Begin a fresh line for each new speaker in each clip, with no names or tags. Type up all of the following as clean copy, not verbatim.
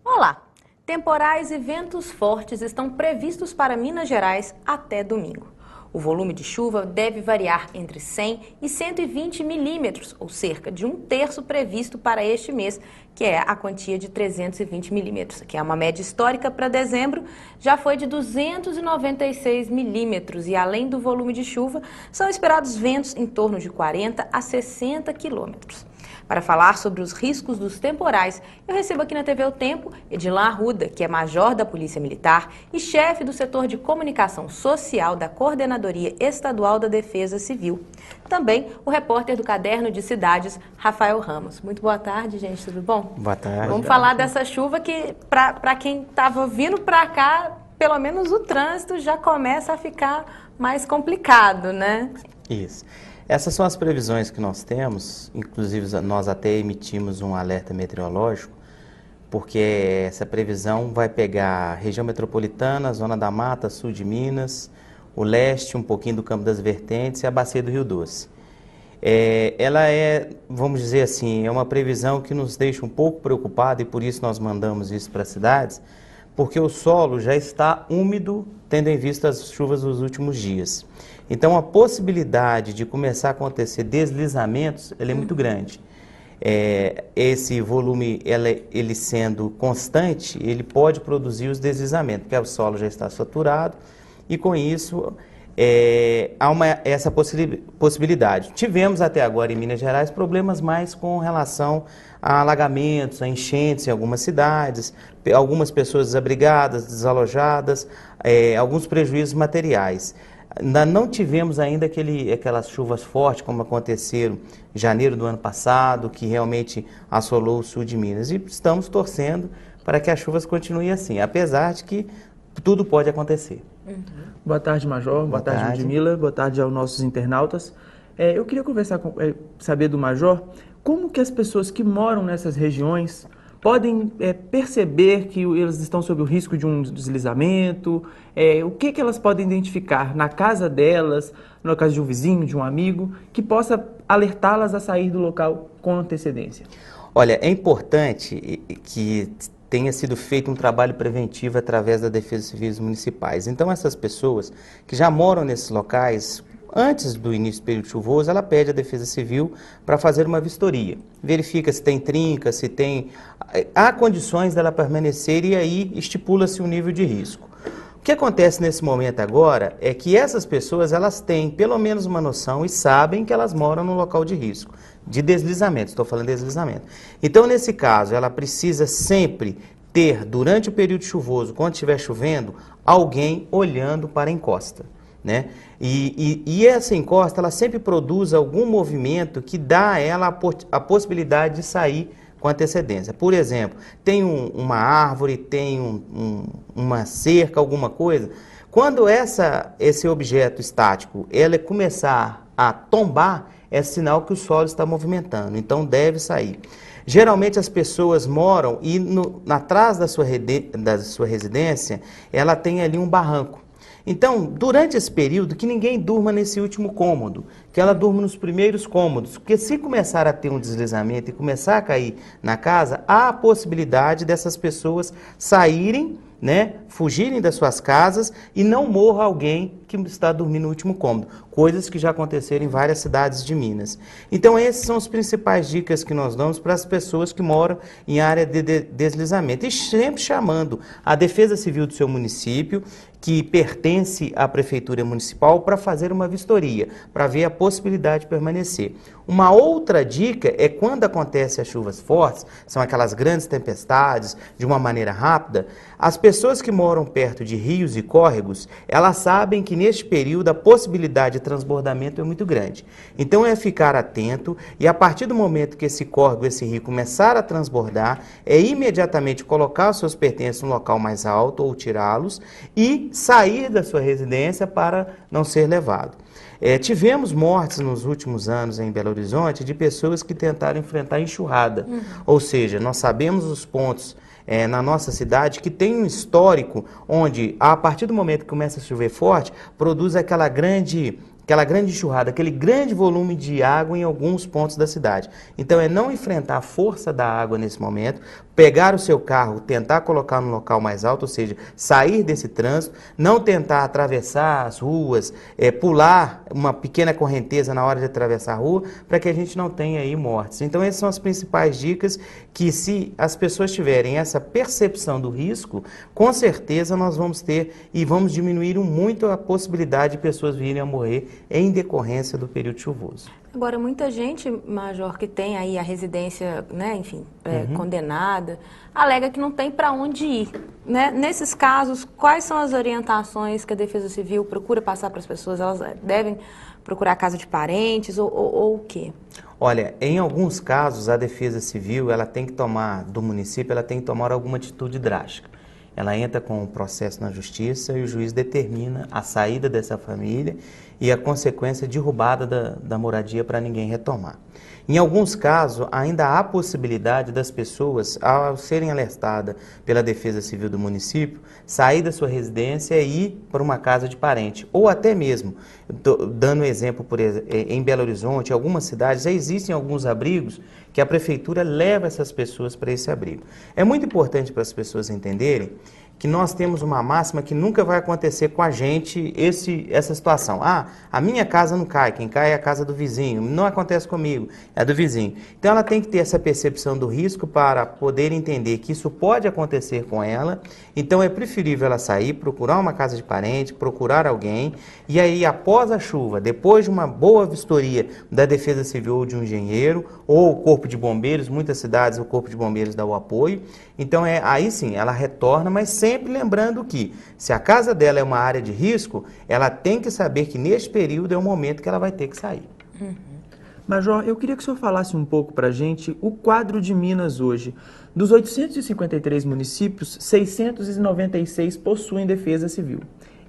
Olá! Temporais e ventos fortes estão previstos para Minas Gerais até domingo. O volume de chuva deve variar entre 100 e 120 milímetros, ou cerca de 1/3 previsto para este mês, que é a quantia de 320 milímetros, que é uma média histórica para dezembro, já foi de 296 milímetros. E além do volume de chuva, são esperados ventos em torno de 40 a 60 quilômetros. Para falar sobre os riscos dos temporais, eu recebo aqui na TV O Tempo Edilan Arruda, que é major da Polícia Militar e chefe do setor de comunicação social da Coordenadoria Estadual da Defesa Civil. Também o repórter do Caderno de Cidades, Rafael Ramos. Muito boa tarde, gente, tudo bom?
Boa tarde.
Vamos falar dessa chuva que, para quem estava vindo para cá, pelo menos o trânsito já começa a ficar mais complicado, né?
Isso. Essas são as previsões que nós temos, inclusive nós até emitimos um alerta meteorológico, porque essa previsão vai pegar a região metropolitana, a Zona da Mata, sul de Minas, o leste, um pouquinho do Campo das Vertentes e a Bacia do Rio Doce. Ela é, vamos dizer assim, é uma previsão que nos deixa um pouco preocupados e por isso nós mandamos isso para as cidades, porque o solo já está úmido, tendo em vista as chuvas dos últimos dias. Então, a possibilidade de começar a acontecer deslizamentos, ela é muito grande. Esse volume, ele sendo constante, ele pode produzir os deslizamentos, porque o solo já está saturado e, com isso, há essa possibilidade. Tivemos até agora em Minas Gerais problemas mais com relação a alagamentos, a enchentes em algumas cidades, algumas pessoas desabrigadas, desalojadas, alguns prejuízos materiais. Não tivemos ainda aquelas chuvas fortes como aconteceram em janeiro do ano passado, que realmente assolou o sul de Minas. E estamos torcendo para que as chuvas continuem assim, apesar de que tudo pode acontecer.
Uhum. Boa tarde, Major. Boa tarde, Ludmila. Boa tarde aos nossos internautas. Eu queria saber do Major como que as pessoas que moram nessas regiões podem perceber que eles estão sob o risco de um deslizamento, o que elas podem identificar na casa delas, na casa de um vizinho, de um amigo, que possa alertá-las a sair do local com antecedência.
Olha, é importante que tenha sido feito um trabalho preventivo através da Defesa Civil municipais. Então, essas pessoas que já moram nesses locais, antes do início do período chuvoso, ela pede à Defesa Civil para fazer uma vistoria. Verifica se tem trinca, se tem... Há condições dela permanecer e aí estipula-se um nível de risco. O que acontece nesse momento agora é que essas pessoas, elas têm pelo menos uma noção e sabem que elas moram num local de risco, de deslizamento, estou falando de deslizamento. Então, nesse caso, ela precisa sempre ter, durante o período chuvoso, quando estiver chovendo, alguém olhando para a encosta, né? E essa encosta, ela sempre produz algum movimento que dá a ela a possibilidade de sair com antecedência. Por exemplo, tem uma árvore, tem uma cerca, alguma coisa. Quando esse objeto estático ele começar a tombar, é sinal que o solo está movimentando, então deve sair. Geralmente as pessoas moram e atrás da sua residência, ela tem ali um barranco. Então, durante esse período, que ninguém durma nesse último cômodo, que ela durma nos primeiros cômodos, porque se começar a ter um deslizamento e começar a cair na casa, há a possibilidade dessas pessoas saírem, né, fugirem das suas casas e não morra alguém que está dormindo no último cômodo, coisas que já aconteceram em várias cidades de Minas. Então, essas são as principais dicas que nós damos para as pessoas que moram em área de deslizamento. E sempre chamando a Defesa Civil do seu município, que pertence à Prefeitura Municipal, para fazer uma vistoria, para ver a possibilidade de permanecer. Uma outra dica é quando acontecem as chuvas fortes, são aquelas grandes tempestades, de uma maneira rápida, as pessoas que moram perto de rios e córregos, elas sabem que neste período a possibilidade de transbordamento é muito grande. Então é ficar atento e a partir do momento que esse córrego, esse rio começar a transbordar, é imediatamente colocar os seus pertences no local mais alto ou tirá-los e sair da sua residência para não ser levado. Tivemos mortes nos últimos anos em Belo Horizonte de pessoas que tentaram enfrentar enxurrada. Ou seja, nós sabemos os pontos na nossa cidade que tem um histórico onde, a partir do momento que começa a chover forte, produz aquela grande enxurrada, aquele grande volume de água em alguns pontos da cidade. Então é não enfrentar a força da água nesse momento, pegar o seu carro, tentar colocar no local mais alto, ou seja, sair desse trânsito, não tentar atravessar as ruas, pular uma pequena correnteza na hora de atravessar a rua, para que a gente não tenha aí mortes. Então essas são as principais dicas que, se as pessoas tiverem essa percepção do risco, com certeza nós vamos ter e vamos diminuir muito a possibilidade de pessoas virem a morrer em decorrência do período chuvoso.
Agora, muita gente, Major, que tem aí a residência, né, enfim, condenada, alega que não tem para onde ir, né? Nesses casos, quais são as orientações que a Defesa Civil procura passar para as pessoas? Elas devem procurar a casa de parentes ou o quê?
Olha, em alguns casos, a Defesa Civil, ela tem que tomar, do município, ela tem que tomar alguma atitude drástica. Ela entra com o processo na justiça e o juiz determina a saída dessa família e a consequência derrubada da moradia para ninguém retomar. Em alguns casos, ainda há possibilidade das pessoas, ao serem alertadas pela Defesa Civil do município, sair da sua residência e ir para uma casa de parente. Ou até mesmo, dando exemplo, em Belo Horizonte, em algumas cidades, já existem alguns abrigos que a prefeitura leva essas pessoas para esse abrigo. É muito importante para as pessoas entenderem que nós temos uma máxima que nunca vai acontecer com a gente essa situação. Ah, a minha casa não cai, quem cai é a casa do vizinho. Não acontece comigo, é do vizinho. Então ela tem que ter essa percepção do risco para poder entender que isso pode acontecer com ela. Então é preferível ela sair, procurar uma casa de parente, procurar alguém. E aí, após a chuva, depois de uma boa vistoria da Defesa Civil ou de um engenheiro, ou o Corpo de Bombeiros, muitas cidades o Corpo de Bombeiros dá o apoio. Então aí sim, ela retorna, mas sempre lembrando que, se a casa dela é uma área de risco, ela tem que saber que neste período é o momento que ela vai ter que sair.
Major, eu queria que o senhor falasse um pouco para a gente o quadro de Minas hoje. Dos 853 municípios, 696 possuem defesa civil.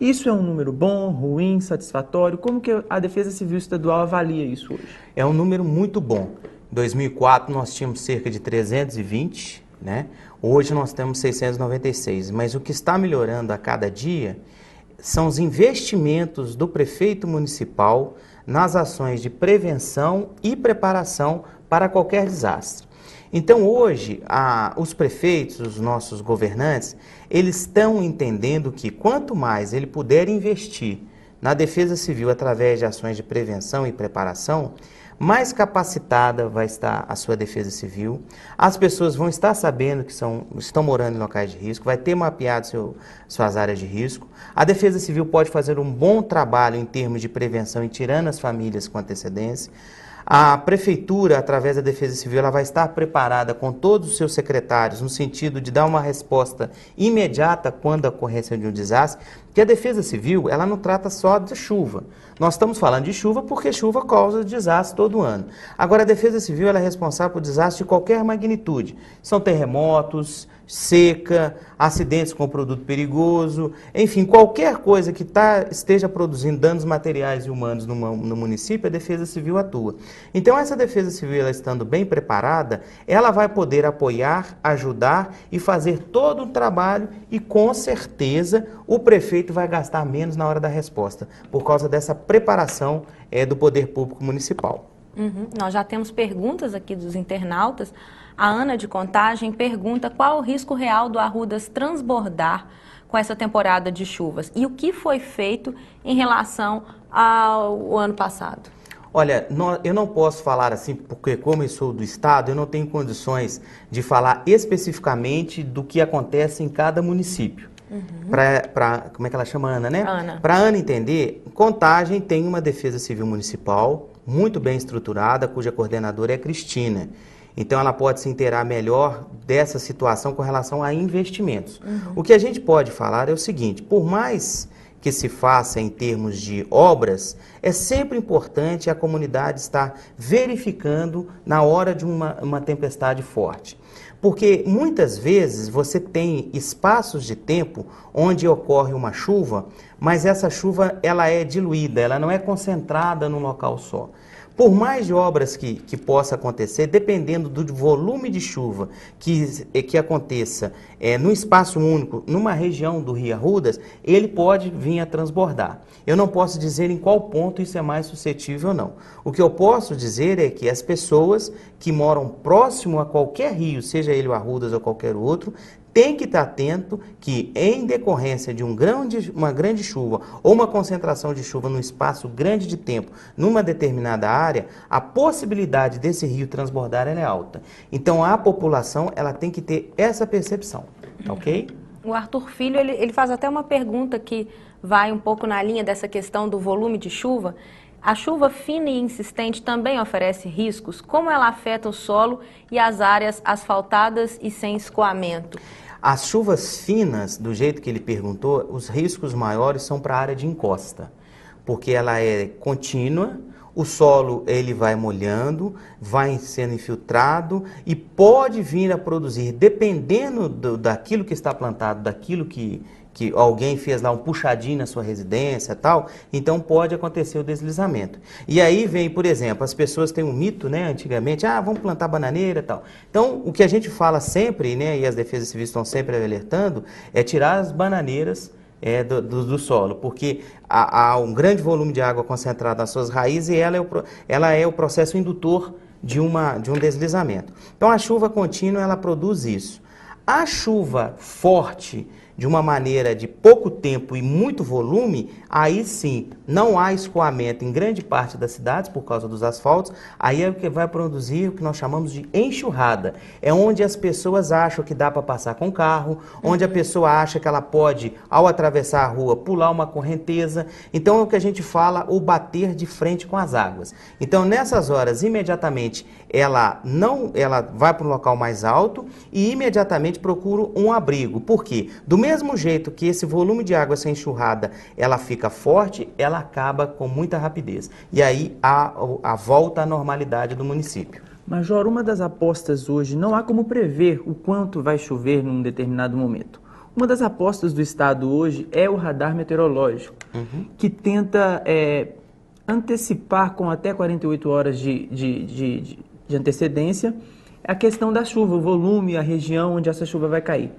Isso é um número bom, ruim, satisfatório? Como que a Defesa Civil Estadual avalia isso hoje?
É um número muito bom. Em 2004 nós tínhamos cerca de 320, né? Hoje nós temos 696, mas o que está melhorando a cada dia são os investimentos do prefeito municipal nas ações de prevenção e preparação para qualquer desastre. Então hoje, os prefeitos, os nossos governantes, eles estão entendendo que quanto mais ele puder investir na Defesa Civil através de ações de prevenção e preparação, mais capacitada vai estar a sua Defesa Civil, as pessoas vão estar sabendo que estão morando em locais de risco, vai ter mapeado suas áreas de risco, a Defesa Civil pode fazer um bom trabalho em termos de prevenção e tirando as famílias com antecedência. A Prefeitura, através da Defesa Civil, ela vai estar preparada com todos os seus secretários no sentido de dar uma resposta imediata quando a ocorrência de um desastre, porque a Defesa Civil, ela não trata só de chuva. Nós estamos falando de chuva porque chuva causa desastre todo ano. Agora, a Defesa Civil ela é responsável por desastre de qualquer magnitude. São terremotos, seca, acidentes com produto perigoso, enfim, qualquer coisa que esteja produzindo danos materiais e humanos no município, a Defesa Civil atua. Então, essa Defesa Civil, ela estando bem preparada, ela vai poder apoiar, ajudar e fazer todo o trabalho e, com certeza, o prefeito vai gastar menos na hora da resposta, por causa dessa preparação do poder público municipal.
Nós já temos perguntas aqui dos internautas. A Ana de Contagem pergunta qual o risco real do Arrudas transbordar com essa temporada de chuvas e o que foi feito em relação ao ano passado.
Olha, eu não posso falar assim, porque como eu sou do Estado, eu não tenho condições de falar especificamente do que acontece em cada município. Como é que ela chama? Ana, né?
Ana.
Para a Ana entender, Contagem tem uma Defesa Civil Municipal muito bem estruturada, cuja coordenadora é a Cristina. Então, ela pode se inteirar melhor dessa situação com relação a investimentos. O que a gente pode falar é o seguinte, por mais que se faça em termos de obras, é sempre importante a comunidade estar verificando na hora de uma tempestade forte. Porque muitas vezes você tem espaços de tempo onde ocorre uma chuva, mas essa chuva ela é diluída, ela não é concentrada num local só. Por mais de obras que possa acontecer, dependendo do volume de chuva que aconteça num espaço único, numa região do Rio Arrudas, ele pode vir a transbordar. Eu não posso dizer em qual ponto isso é mais suscetível ou não. O que eu posso dizer é que as pessoas que moram próximo a qualquer rio, seja ele o Arrudas ou qualquer outro, tem que estar atento que, em decorrência de uma grande chuva ou uma concentração de chuva num espaço grande de tempo, numa determinada área, a possibilidade desse rio transbordar ela é alta. Então, a população ela tem que ter essa percepção, tá ok?
O Arthur Filho, ele faz até uma pergunta que vai um pouco na linha dessa questão do volume de chuva. A chuva fina e insistente também oferece riscos? Como ela afeta o solo e as áreas asfaltadas e sem escoamento?
As chuvas finas, do jeito que ele perguntou, os riscos maiores são para a área de encosta, porque ela é contínua, o solo ele vai molhando, vai sendo infiltrado e pode vir a produzir, dependendo daquilo que está plantado, daquilo que alguém fez lá um puxadinho na sua residência e tal, então pode acontecer o deslizamento. E aí vem, por exemplo, as pessoas têm um mito, né, antigamente, vamos plantar bananeira e tal. Então, o que a gente fala sempre, né, e as defesas civis estão sempre alertando, é tirar as bananeiras do solo, porque há um grande volume de água concentrada nas suas raízes e ela é o processo indutor de um deslizamento. Então, a chuva contínua, ela produz isso. A chuva forte, de uma maneira de pouco tempo e muito volume, aí sim, não há escoamento em grande parte das cidades por causa dos asfaltos, aí é o que vai produzir o que nós chamamos de enxurrada. É onde as pessoas acham que dá para passar com carro, onde a pessoa acha que ela pode, ao atravessar a rua, pular uma correnteza. Então é o que a gente fala, o bater de frente com as águas. Então nessas horas, imediatamente, ela vai para um local mais alto e imediatamente procura um abrigo. Por quê? Do mesmo jeito que esse volume de água, essa enxurrada, ela fica forte, ela acaba com muita rapidez. E aí há a volta à normalidade do município.
Major, uma das apostas hoje, não há como prever o quanto vai chover num determinado momento. Uma das apostas do Estado hoje é o radar meteorológico, que tenta antecipar com até 48 horas de antecedência a questão da chuva, o volume, a região onde essa chuva vai cair.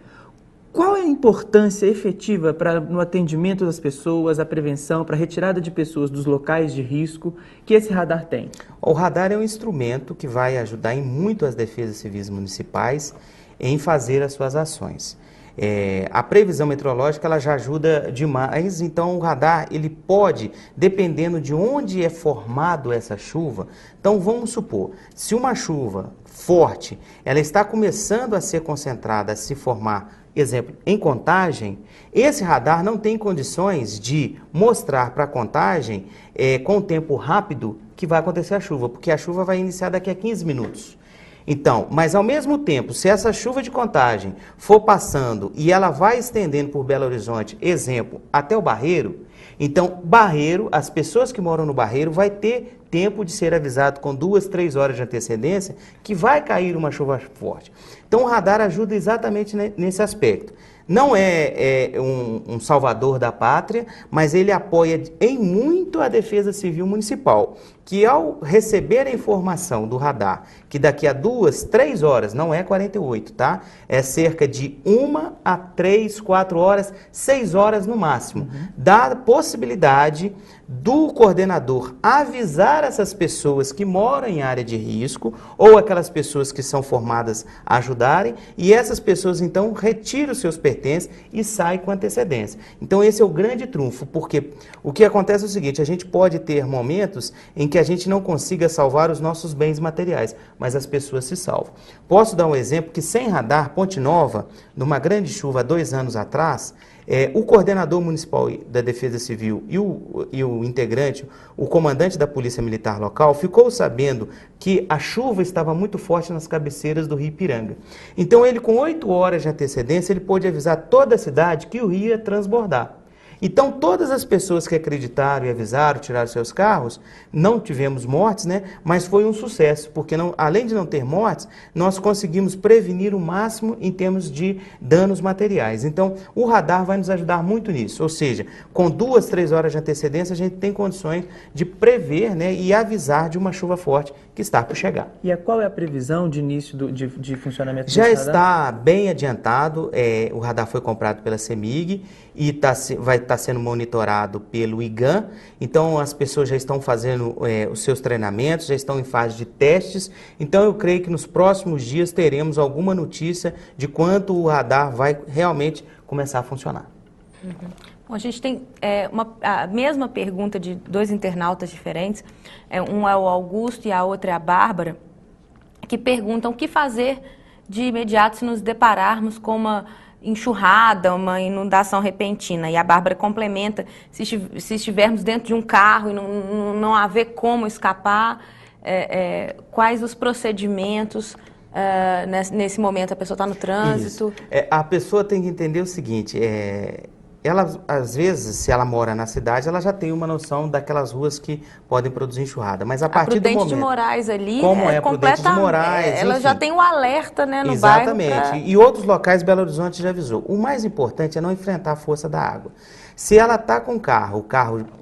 Qual é a importância efetiva no atendimento das pessoas, a prevenção, para a retirada de pessoas dos locais de risco que esse radar tem?
O radar é um instrumento que vai ajudar em muito as defesas civis municipais em fazer as suas ações. A previsão meteorológica ela já ajuda demais, então o radar ele pode, dependendo de onde é formado essa chuva, então vamos supor, se uma chuva forte, ela está começando a ser concentrada, a se formar, exemplo, em Contagem, esse radar não tem condições de mostrar para a Contagem com tempo rápido que vai acontecer a chuva, porque a chuva vai iniciar daqui a 15 minutos. Então, mas ao mesmo tempo, se essa chuva de Contagem for passando e ela vai estendendo por Belo Horizonte, exemplo, até o Barreiro, então, Barreiro, as pessoas que moram no Barreiro vai ter tempo de ser avisado com 2, 3 horas de antecedência que vai cair uma chuva forte. Então, o radar ajuda exatamente nesse aspecto. Não é um salvador da pátria, mas ele apoia em muito a Defesa Civil Municipal, que ao receber a informação do radar, que daqui a 2, 3 horas, não é 48, tá? É cerca de 1 a 3, 4 horas, 6 horas no máximo. Dá a possibilidade do coordenador avisar essas pessoas que moram em área de risco ou aquelas pessoas que são formadas a ajudarem e essas pessoas então retiram os seus pertences e saem com antecedência. Então esse é o grande trunfo, porque o que acontece é o seguinte, a gente pode ter momentos em que a gente não consiga salvar os nossos bens materiais, mas as pessoas se salvam. Posso dar um exemplo que sem radar, Ponte Nova, numa grande chuva há 2 anos atrás, o coordenador municipal da Defesa Civil e o integrante, o comandante da Polícia Militar local, ficou sabendo que a chuva estava muito forte nas cabeceiras do Rio Ipiranga. Então ele, com 8 horas de antecedência, ele pôde avisar toda a cidade que o rio ia transbordar. Então, todas as pessoas que acreditaram e avisaram, tiraram seus carros, não tivemos mortes, né? Mas foi um sucesso, porque além de não ter mortes, nós conseguimos prevenir o máximo em termos de danos materiais. Então, o radar vai nos ajudar muito nisso, ou seja, com 2, 3 horas de antecedência, a gente tem condições de prever, né, e avisar de uma chuva forte que está por chegar.
E qual é a previsão de início de funcionamento
Já
desse radar?
está bem adiantado, o radar foi comprado pela CEMIG e vai estar sendo monitorado pelo IGAM, então as pessoas já estão fazendo os seus treinamentos, já estão em fase de testes, então eu creio que nos próximos dias teremos alguma notícia de quanto o radar vai realmente começar a funcionar.
Uhum. Bom, a gente tem a mesma pergunta de 2 internautas diferentes, um é o Augusto e a outra é a Bárbara, que perguntam o que fazer de imediato se nos depararmos com uma enxurrada, uma inundação repentina. E a Bárbara complementa, se estivermos dentro de um carro e não haver como escapar, quais os procedimentos nesse momento? A pessoa está no trânsito?
A pessoa tem que entender o seguinte, ela, às vezes, se ela mora na cidade, ela já tem uma noção daquelas ruas que podem produzir enxurrada. Mas a partir do momento...
Prudente de Moraes ali,
como Prudente de Moraes,
ela
enfim,
já tem um alerta, né, no
exatamente.
bairro.
E outros locais, Belo Horizonte já avisou. O mais importante é não enfrentar a força da água. Se ela está com o carro,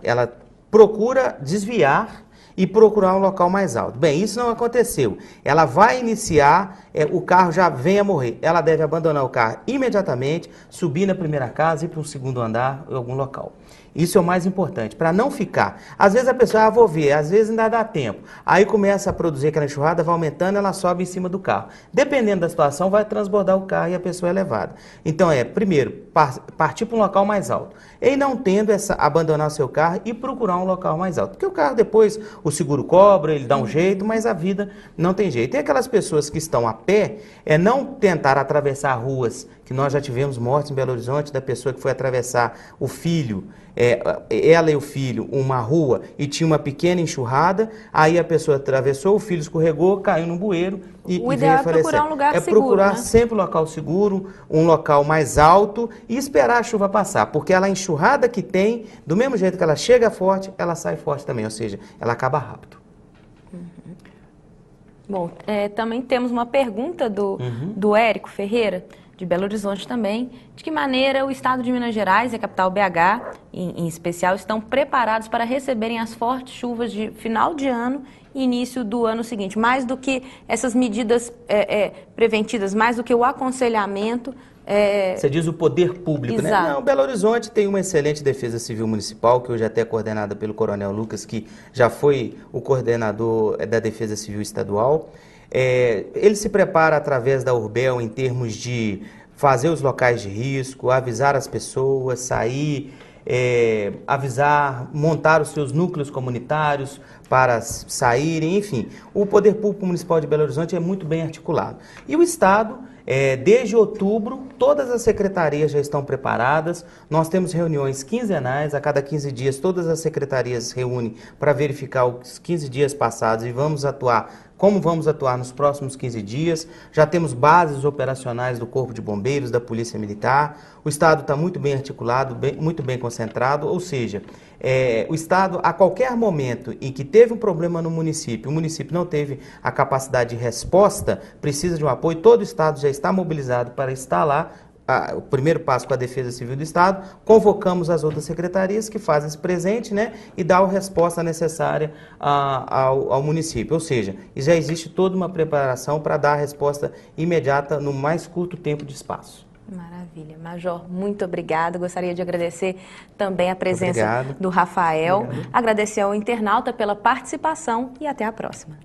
ela procura desviar e procurar um local mais alto. Bem, isso não aconteceu. Ela vai iniciar, o carro já vem a morrer. Ela deve abandonar o carro imediatamente, subir na primeira casa e ir para um segundo andar em algum local. Isso é o mais importante, para não ficar. Às vezes a pessoa, vou ver, às vezes ainda dá tempo. Aí começa a produzir aquela enxurrada, vai aumentando, ela sobe em cima do carro. Dependendo da situação, vai transbordar o carro e a pessoa é levada. Então primeiro, partir para um local mais alto. E não tendo abandonar o seu carro e procurar um local mais alto. Porque o carro depois, o seguro cobra, ele dá um jeito, mas a vida não tem jeito. E aquelas pessoas que estão a pé, não tentar atravessar ruas, que nós já tivemos mortes em Belo Horizonte, da pessoa que foi atravessar o filho, ela e o filho, uma rua e tinha uma pequena enxurrada, aí a pessoa atravessou, o filho escorregou, caiu no bueiro e veio a falecer.
Procurar um lugar seguro,
procurar
né?
sempre um local seguro, um local mais alto e esperar a chuva passar, porque ela, a enxurrada que tem, do mesmo jeito que ela chega forte, ela sai forte também, ou seja, ela acaba rápido.
Uhum. Bom, também temos uma pergunta do Érico Ferreira, de Belo Horizonte também, de que maneira o estado de Minas Gerais e a capital BH, em especial, estão preparados para receberem as fortes chuvas de final de ano e início do ano seguinte, mais do que essas medidas preventivas, mais do que o aconselhamento.
Você diz o poder público,
exato,
né? Não, Belo Horizonte tem uma excelente defesa civil municipal, que hoje até é coordenada pelo Coronel Lucas, que já foi o coordenador da defesa civil estadual. Ele se prepara através da Urbel em termos de fazer os locais de risco, avisar as pessoas, sair, avisar, montar os seus núcleos comunitários para saírem, enfim. O Poder Público Municipal de Belo Horizonte é muito bem articulado. E o Estado, desde outubro, todas as secretarias já estão preparadas. Nós temos reuniões quinzenais, a cada 15 dias todas as secretarias se reúnem para verificar os 15 dias passados e como vamos atuar nos próximos 15 dias. Já temos bases operacionais do Corpo de Bombeiros, da Polícia Militar. O Estado está muito bem articulado, muito bem concentrado, ou seja, o Estado, a qualquer momento em que teve um problema no município, o município não teve a capacidade de resposta, precisa de um apoio, todo o Estado já está mobilizado para estar lá. O primeiro passo com a Defesa Civil do Estado, convocamos as outras secretarias que fazem esse presente, né, e dão a resposta necessária ao município. Ou seja, já existe toda uma preparação para dar a resposta imediata no mais curto tempo de espaço.
Maravilha. Major, muito obrigada. Gostaria de agradecer também a presença do Rafael.
Obrigado.
Agradecer ao internauta pela participação e até a próxima.